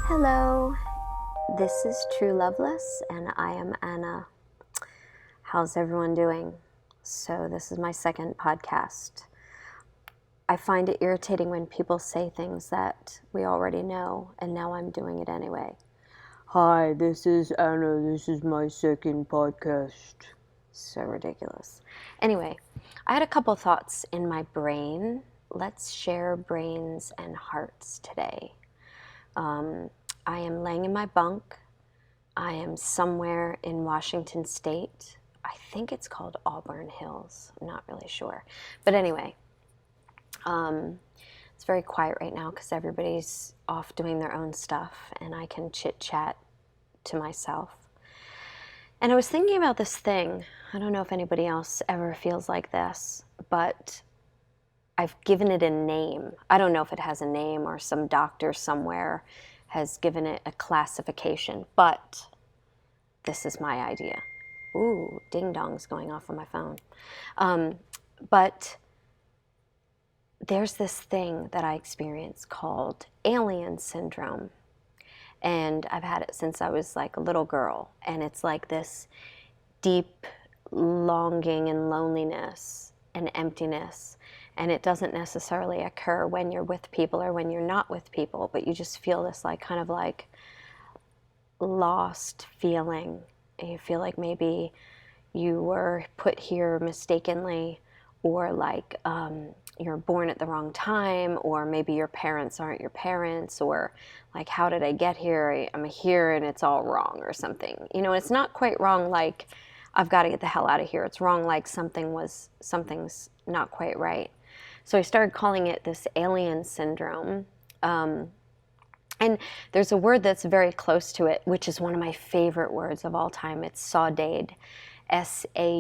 Hello, this is True Loveless, and I am Anna. How's everyone doing? So, this is my second podcast. I find it irritating when people say things that we already know, and now I'm doing it anyway. Hi, this is Anna. This is my second podcast. So ridiculous. Anyway, I had a couple thoughts in my brain. Let's share brains and hearts today. I am laying in my bunk. I am somewhere in Washington State. I think it's called Auburn Hills. I'm not really sure. But anyway, it's very quiet right now because everybody's off doing their own stuff and I can chit-chat to myself. And I was thinking about this thing. I don't know if anybody else ever feels like this, but I've given it a name. I don't know if it has a name or some doctor somewhere has given it a classification, but this is my idea. Ooh, ding-dong's going off on my phone. But there's this thing that I experience called alien syndrome. And I've had it since I was like a little girl. And it's like this deep longing and loneliness and emptiness. And it doesn't necessarily occur when you're with people or when you're not with people, but you just feel this like kind of like lost feeling. And you feel like maybe you were put here mistakenly, or like you're born at the wrong time, or maybe your parents aren't your parents, or like, how did I get here? I'm here and it's all wrong or something. You know, it's not quite wrong like I've got to get the hell out of here. It's wrong like something's not quite right. So I started calling it this alien syndrome. And there's a word that's very close to it, which is one of my favorite words of all time. It's saudade, S-A-U-D-A-D-E,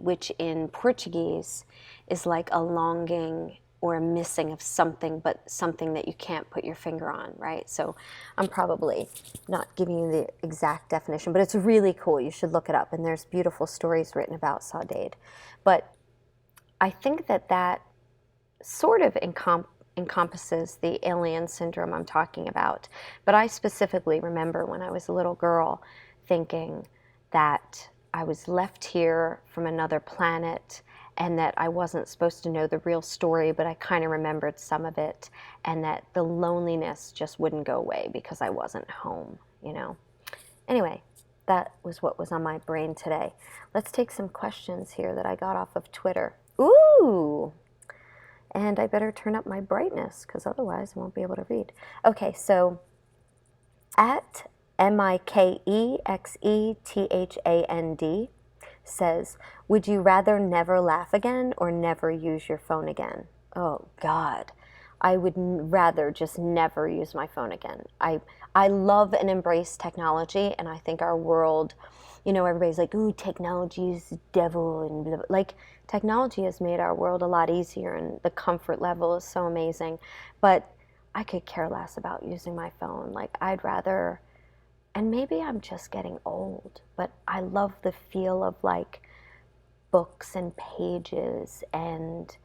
which in Portuguese is like a longing or a missing of something, but something that you can't put your finger on, right? So I'm probably not giving you the exact definition, but it's really cool. You should look it up, and there's beautiful stories written about saudade. But I think that sort of encompasses the alien syndrome I'm talking about. But I specifically remember when I was a little girl thinking that I was left here from another planet and that I wasn't supposed to know the real story, but I kind of remembered some of it, and that the loneliness just wouldn't go away because I wasn't home, you know? Anyway, that was what was on my brain today. Let's take some questions here that I got off of Twitter. Ooh! And I better turn up my brightness because otherwise I won't be able to read. Okay, so at MIKEXETHAND says, would you rather never laugh again or never use your phone again? Oh, God. I would rather just never use my phone again. I love and embrace technology, and I think our world, you know, everybody's like, ooh, technology is the devil, and blah, blah. Like, technology has made our world a lot easier, and the comfort level is so amazing. But I could care less about using my phone. Like, I'd rather, and maybe I'm just getting old, but I love the feel of like books and pages, and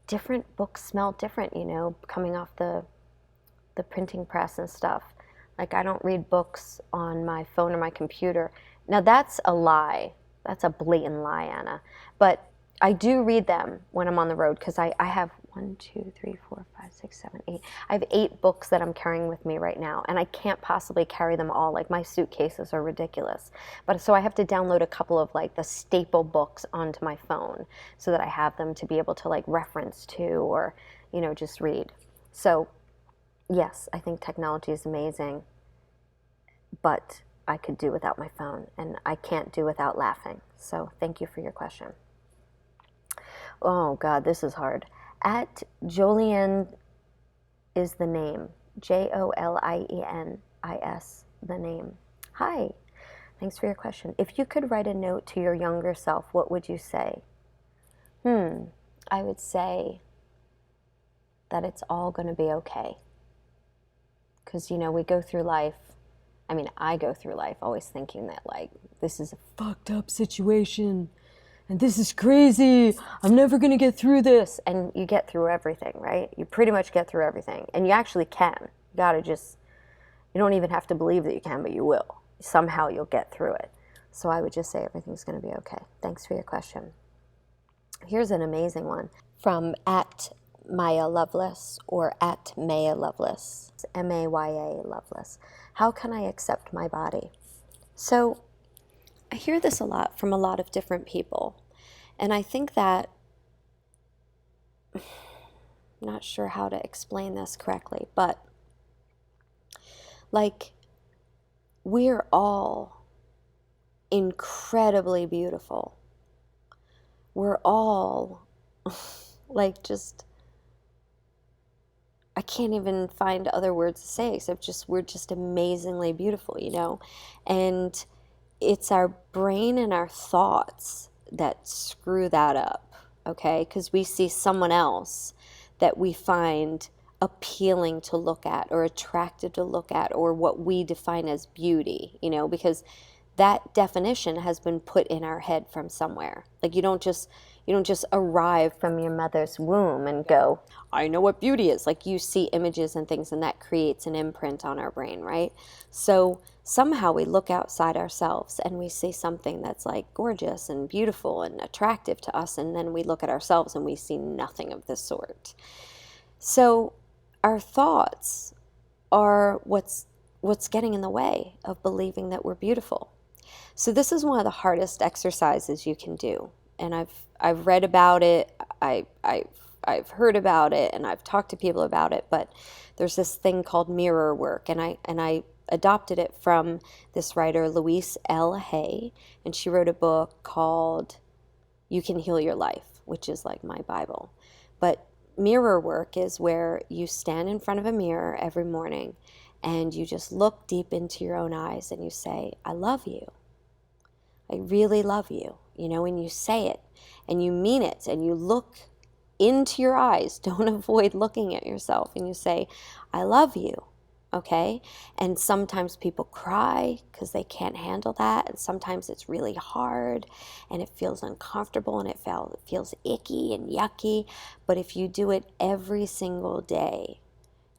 different books smell different, you know, coming off the printing press and stuff. Like, I don't read books on my phone or my computer. Now, that's a lie. That's a blatant lie, Anna. But I do read them when I'm on the road because I have 1, 2, 3, 4, 5, 6, 7, 8. I have 8 books that I'm carrying with me right now, and I can't possibly carry them all. Like, my suitcases are ridiculous. But so I have to download a couple of like the staple books onto my phone so that I have them to be able to like reference to, or, you know, just read. So yes, I think technology is amazing, but I could do without my phone, and I can't do without laughing. So thank you for your question. Oh, God, this is hard. At Jolien is the name. Jolienis, the name. Hi, thanks for your question. If you could write a note to your younger self, what would you say? I would say that it's all going to be okay. Because, you know, we go through life, I mean, I go through life always thinking that, like, this is a fucked up situation, and this is crazy, I'm never going to get through this. And you get through everything, right? You pretty much get through everything. And you actually can. You don't even have to believe that you can, but you will. Somehow you'll get through it. So I would just say everything's going to be okay. Thanks for your question. Here's an amazing one from at Maya Lovelis or at Maya Lovelis, Maya Lovelis. How can I accept my body? So I hear this a lot from a lot of different people. And I think that, I'm not sure how to explain this correctly, but like, we're all incredibly beautiful. We're all like, just, I can't even find other words to say except just, we're just amazingly beautiful, you know? And it's our brain and our thoughts that screw that up, okay? Because we see someone else that we find appealing to look at or attractive to look at, or what we define as beauty, you know, because that definition has been put in our head from somewhere. Like, you don't just arrive from your mother's womb and go, I know what beauty is. Like, you see images and things, and that creates an imprint on our brain, right? So somehow we look outside ourselves and we see something that's like gorgeous and beautiful and attractive to us, and then we look at ourselves and we see nothing of this sort. So our thoughts are what's getting in the way of believing that we're beautiful. So this is one of the hardest exercises you can do. And I've read about it, I've heard about it, and I've talked to people about it, but there's this thing called mirror work, and I adopted it from this writer, Louise L. Hay, and she wrote a book called You Can Heal Your Life, which is like my Bible. But mirror work is where you stand in front of a mirror every morning and you just look deep into your own eyes and you say, I love you. I really love you. You know, and you say it and you mean it and you look into your eyes. Don't avoid looking at yourself, and you say, I love you. Okay? And sometimes people cry because they can't handle that. And sometimes it's really hard and it feels uncomfortable and it feels icky and yucky. But if you do it every single day,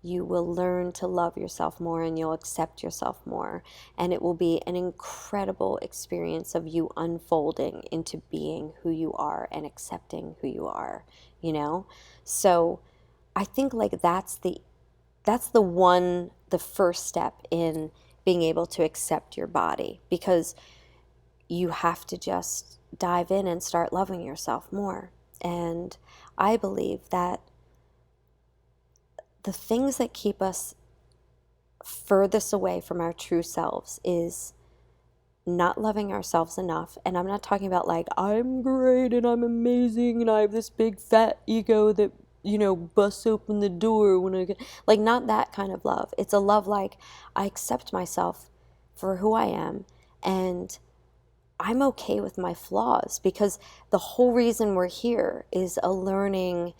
you will learn to love yourself more and you'll accept yourself more. And it will be an incredible experience of you unfolding into being who you are and accepting who you are, you know? So I think like that's the first step in being able to accept your body, because you have to just dive in and start loving yourself more. And I believe that the things that keep us furthest away from our true selves is not loving ourselves enough. And I'm not talking about like, I'm great and I'm amazing and I have this big fat ego that, you know, busts open the door when I get, like, not that kind of love. It's a love like, I accept myself for who I am and I'm okay with my flaws, because the whole reason we're here is a learning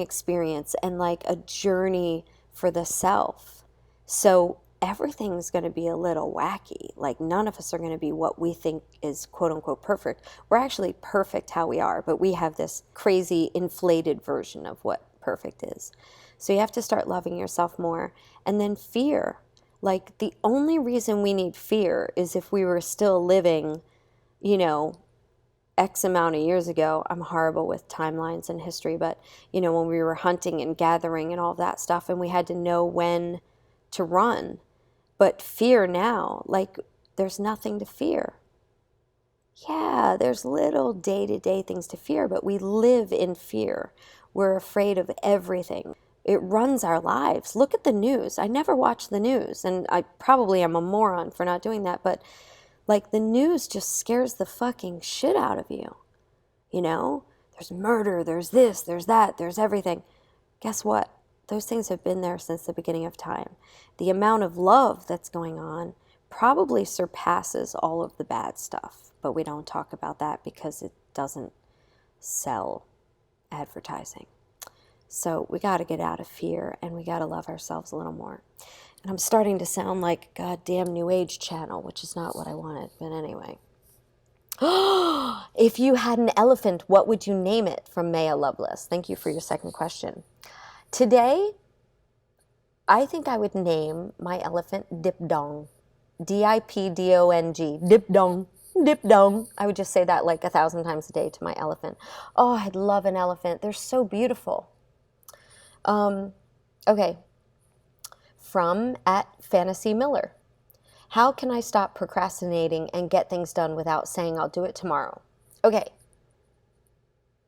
experience and like a journey for the self. So everything's going to be a little wacky. Like, none of us are going to be what we think is quote unquote perfect. We're actually perfect how we are, but we have this crazy inflated version of what perfect is. So you have to start loving yourself more. And then fear. Like, the only reason we need fear is if we were still living, you know, X amount of years ago. I'm horrible with timelines and history, but, you know, when we were hunting and gathering and all that stuff, and we had to know when to run. But fear now, like, there's nothing to fear. Yeah, there's little day-to-day things to fear, but we live in fear. We're afraid of everything. It runs our lives. Look at the news. I never watch the news, and I probably am a moron for not doing that, but like, the news just scares the fucking shit out of you. You know? There's murder, there's this, there's that, there's everything. Guess what? Those things have been there since the beginning of time. The amount of love that's going on probably surpasses all of the bad stuff, but we don't talk about that because it doesn't sell advertising. So we got to get out of fear and we got to love ourselves a little more. And I'm starting to sound like a goddamn New Age channel, which is not what I wanted, but anyway. If you had an elephant, what would you name it? From Maya Loveless. Thank you for your second question. Today, I think I would name my elephant Dip Dong. Dipdong. Dip Dong. Dip Dong. I would just say that like 1,000 times a day to my elephant. Oh, I'd love an elephant. They're so beautiful. Okay. From @FantasyMiller. How can I stop procrastinating and get things done without saying I'll do it tomorrow? Okay.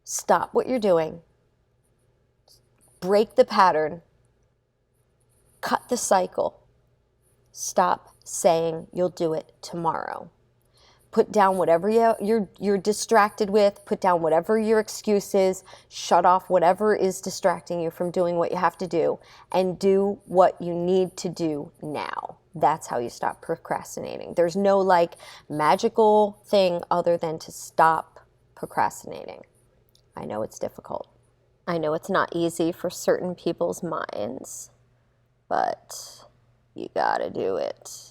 Stop what you're doing. Break the pattern. Cut the cycle. Stop saying you'll do it tomorrow. Put down whatever you're distracted with. Put down whatever your excuse is. Shut off whatever is distracting you from doing what you have to do. And do what you need to do now. That's how you stop procrastinating. There's no like magical thing other than to stop procrastinating. I know it's difficult. I know it's not easy for certain people's minds, but you gotta do it.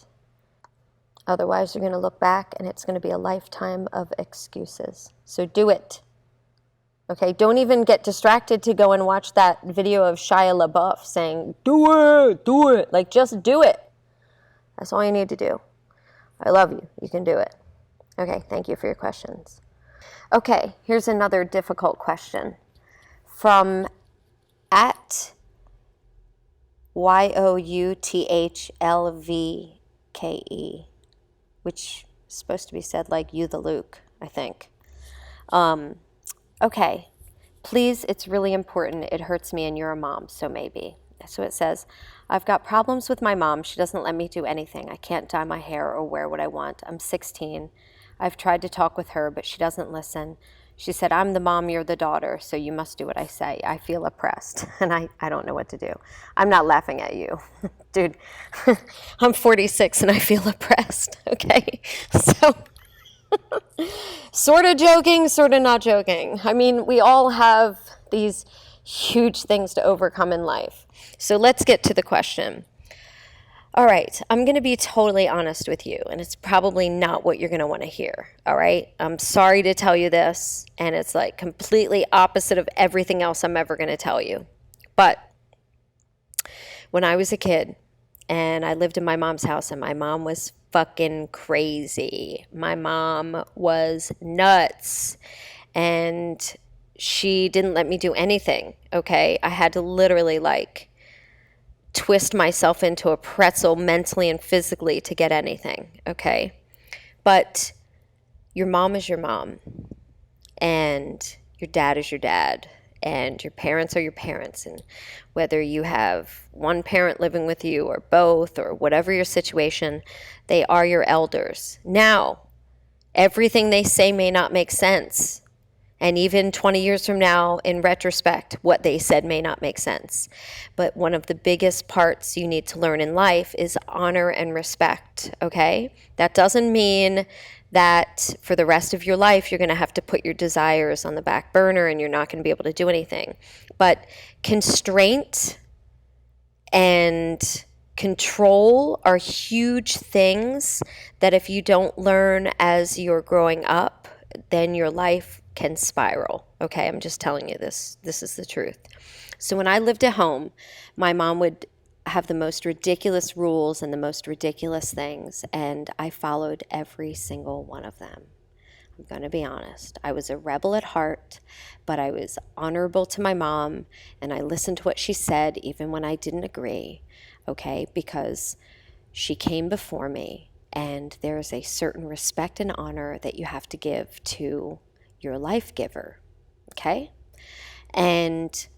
Otherwise, you're going to look back and it's going to be a lifetime of excuses. So do it. Okay, don't even get distracted to go and watch that video of Shia LaBeouf saying, do it. Like, just do it. That's all you need to do. I love you. You can do it. Okay, thank you for your questions. Okay, here's another difficult question. From @YOUTHLVKE. Which is supposed to be said like you the Luke, I think. Okay, please, it's really important. It hurts me and you're a mom, so maybe. So it says, I've got problems with my mom. She doesn't let me do anything. I can't dye my hair or wear what I want. I'm 16. I've tried to talk with her, but she doesn't listen. She said, I'm the mom, you're the daughter, so you must do what I say. I feel oppressed, and I don't know what to do. I'm not laughing at you. Dude, I'm 46 and I feel oppressed, okay? So, sort of joking, sort of not joking. I mean, we all have these huge things to overcome in life. So let's get to the question. All right, I'm going to be totally honest with you, and it's probably not what you're going to want to hear, all right? I'm sorry to tell you this, and it's like completely opposite of everything else I'm ever going to tell you. But when I was a kid, and I lived in my mom's house, and my mom was fucking crazy. My mom was nuts, and she didn't let me do anything, okay? I had to literally like twist myself into a pretzel mentally and physically to get anything, okay? But your mom is your mom, and your dad is your dad, and your parents are your parents, and whether you have one parent living with you or both or whatever your situation, they are your elders. Now, everything they say may not make sense. And even 20 years from now, in retrospect, what they said may not make sense. But one of the biggest parts you need to learn in life is honor and respect, okay? That doesn't mean that for the rest of your life, you're going to have to put your desires on the back burner and you're not going to be able to do anything. But constraint and control are huge things that if you don't learn as you're growing up, then your life can spiral. Okay, I'm just telling you this. This is the truth. So when I lived at home, my mom would have the most ridiculous rules and the most ridiculous things, and I followed every single one of them. I'm going to be honest. I was a rebel at heart, but I was honorable to my mom, and I listened to what she said even when I didn't agree, okay, because she came before me, and there's a certain respect and honor that you have to give to your life giver, okay? And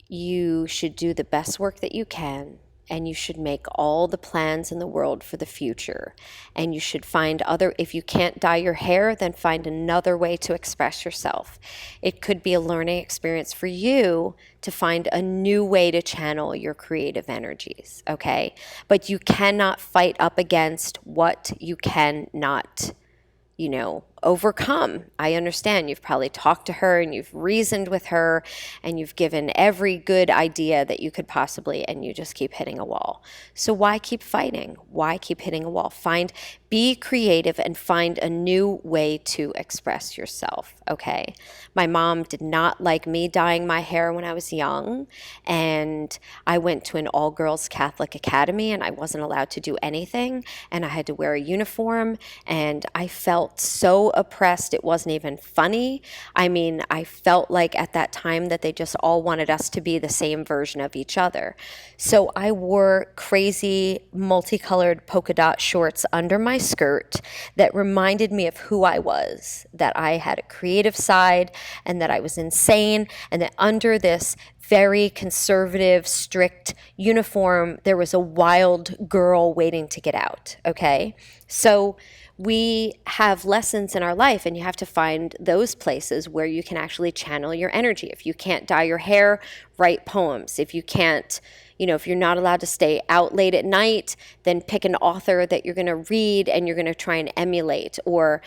you should do the best work that you can, and you should make all the plans in the world for the future. And you should find if you can't dye your hair, then find another way to express yourself. It could be a learning experience for you to find a new way to channel your creative energies, okay? But you cannot fight up against what you cannot overcome. I understand you've probably talked to her and you've reasoned with her and you've given every good idea that you could possibly, and you just keep hitting a wall. So why keep fighting? Why keep hitting a wall? Be creative and find a new way to express yourself, okay? My mom did not like me dyeing my hair when I was young, and I went to an all-girls Catholic academy and I wasn't allowed to do anything, and I had to wear a uniform, and I felt so oppressed. It wasn't even funny. I mean, I felt like at that time that they just all wanted us to be the same version of each other. So I wore crazy multicolored polka dot shorts under my skirt that reminded me of who I was, that I had a creative side and that I was insane, and that under this very conservative, strict uniform, there was a wild girl waiting to get out, okay? So we have lessons in our life, and you have to find those places where you can actually channel your energy. If you can't dye your hair, write poems. If you can't, if you're not allowed to stay out late at night, then pick an author that you're going to read and you're going to try and emulate, or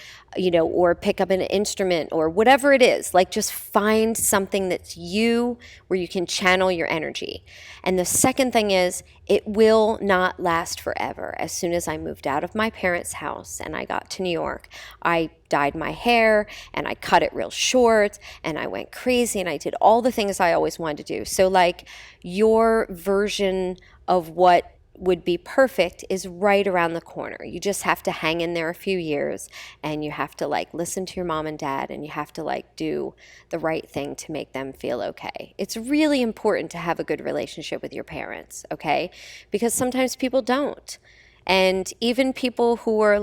pick up an instrument or whatever it is. Like, just find something that's you, where you can channel your energy. And the second thing is, it will not last forever. As soon as I moved out of my parents' house and I got to New York, I dyed my hair and I cut it real short and I went crazy and I did all the things I always wanted to do. So like, your version of what would be perfect is right around the corner. You just have to hang in there a few years, and you have to listen to your mom and dad, and you have to do the right thing to make them feel okay. It's really important to have a good relationship with your parents, okay? Because sometimes people don't. And even people who are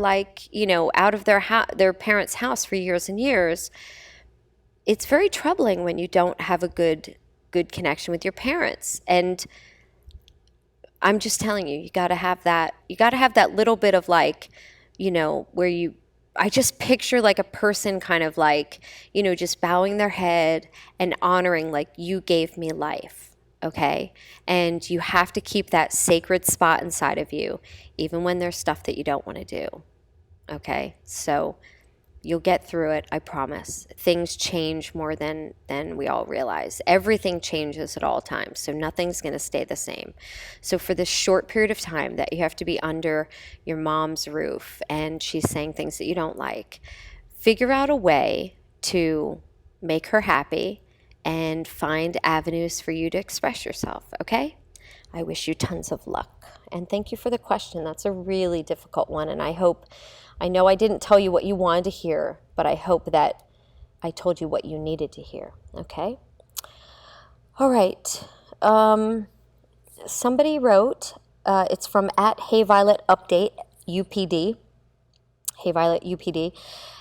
out of their parents' house for years and years, it's very troubling when you don't have a good connection with your parents. And I'm just telling you, you got to have that. You got to have that little bit of where I just picture a person kind of just bowing their head and honoring you gave me life, okay? And you have to keep that sacred spot inside of you, even when there's stuff that you don't want to do, okay? So you'll get through it, I promise. Things change more than we all realize. Everything changes at all times, so nothing's going to stay the same. So for this short period of time that you have to be under your mom's roof and she's saying things that you don't like, figure out a way to make her happy and find avenues for you to express yourself, okay? I wish you tons of luck. And thank you for the question. That's a really difficult one, and I know I didn't tell you what you wanted to hear, but I hope that I told you what you needed to hear, okay? All right. Somebody wrote, it's from @HeyVioletUpdate, UPD. HeyVioletUPD.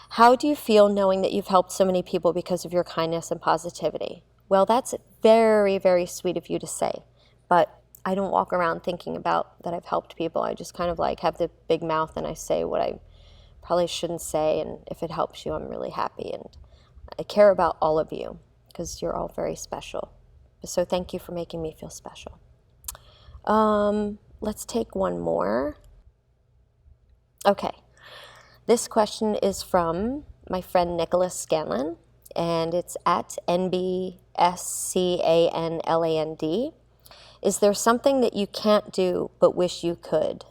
How do you feel knowing that you've helped so many people because of your kindness and positivity? Well, that's very, very sweet of you to say, but I don't walk around thinking about that I've helped people. I just kind of have the big mouth and I say what I probably shouldn't say, and if it helps you, I'm really happy. And I care about all of you because you're all very special. So thank you for making me feel special. Let's take one more. Okay. This question is from my friend Nicholas Scanlon, and it's @NBSCANLAND. Is there something that you can't do but wish you could?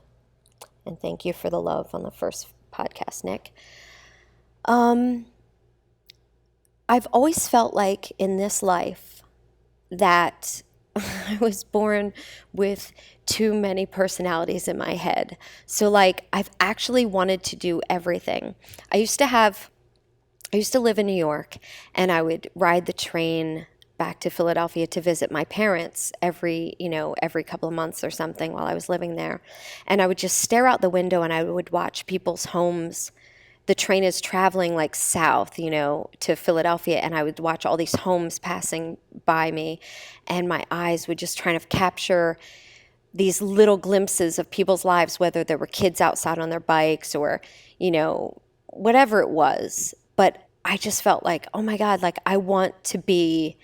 And thank you for the love on the first podcast, Nick. I've always felt like in this life that I was born with too many personalities in my head. So I've actually wanted to do everything. I used to live in New York, and I would ride the train back to Philadelphia to visit my parents every couple of months or something while I was living there. And I would just stare out the window and I would watch people's homes. The train is traveling south, to Philadelphia, and I would watch all these homes passing by me, and my eyes would just try to capture these little glimpses of people's lives, whether there were kids outside on their bikes or, whatever it was. But I just felt oh my God, I want to be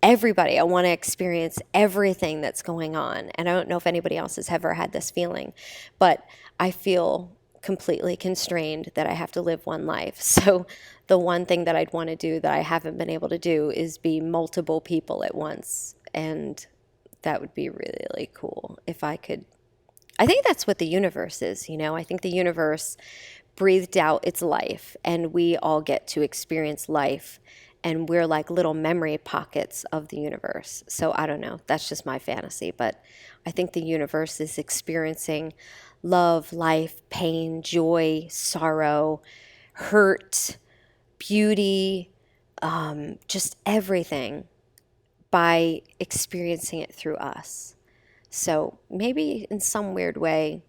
everybody. I want to experience everything that's going on. And I don't know if anybody else has ever had this feeling, but I feel completely constrained that I have to live one life. So the one thing that I'd want to do that I haven't been able to do is be multiple people at once. And that would be really, really cool if I could. I think that's what the universe is, you know? I think the universe breathed out its life, and we all get to experience life, and we're like little memory pockets of the universe. So I don't know, that's just my fantasy, but I think the universe is experiencing love, life, pain, joy, sorrow, hurt, beauty, just everything by experiencing it through us. So maybe in some weird way,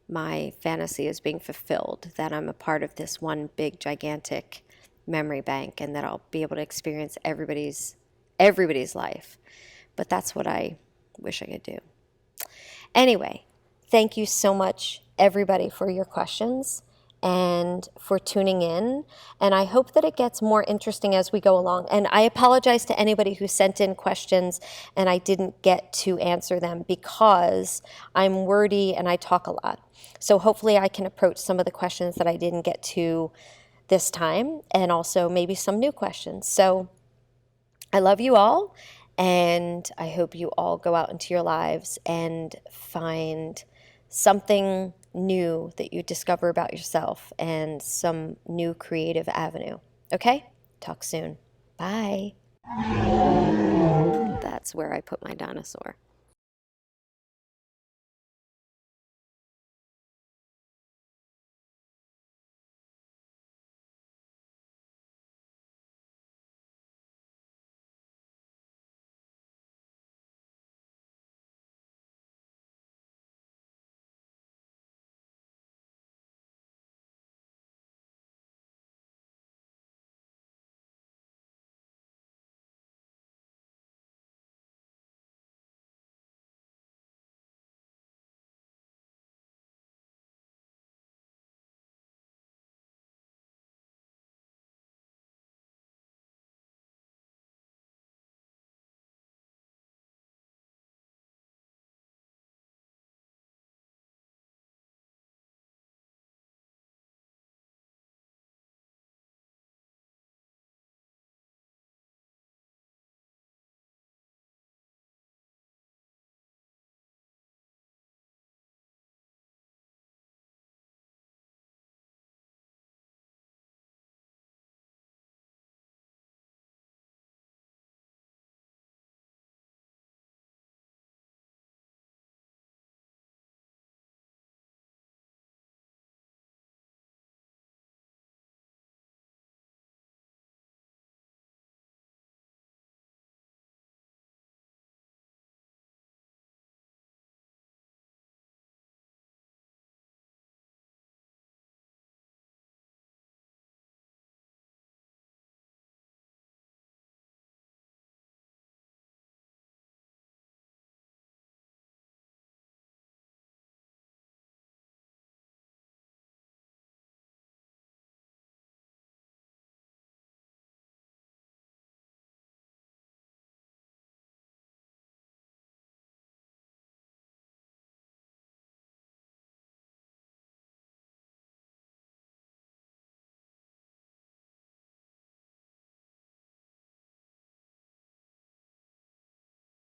my fantasy is being fulfilled, that I'm a part of this one big gigantic memory bank, and that I'll be able to experience everybody's life. But that's what I wish I could do. Anyway, thank you so much, everybody, for your questions and for tuning in. And I hope that it gets more interesting as we go along. And I apologize to anybody who sent in questions and I didn't get to answer them, because I'm wordy and I talk a lot. So hopefully I can approach some of the questions that I didn't get to this time, and also maybe some new questions. So I love you all, and I hope you all go out into your lives and find something new that you discover about yourself and some new creative avenue. Okay? Talk soon. Bye. That's where I put my dinosaur.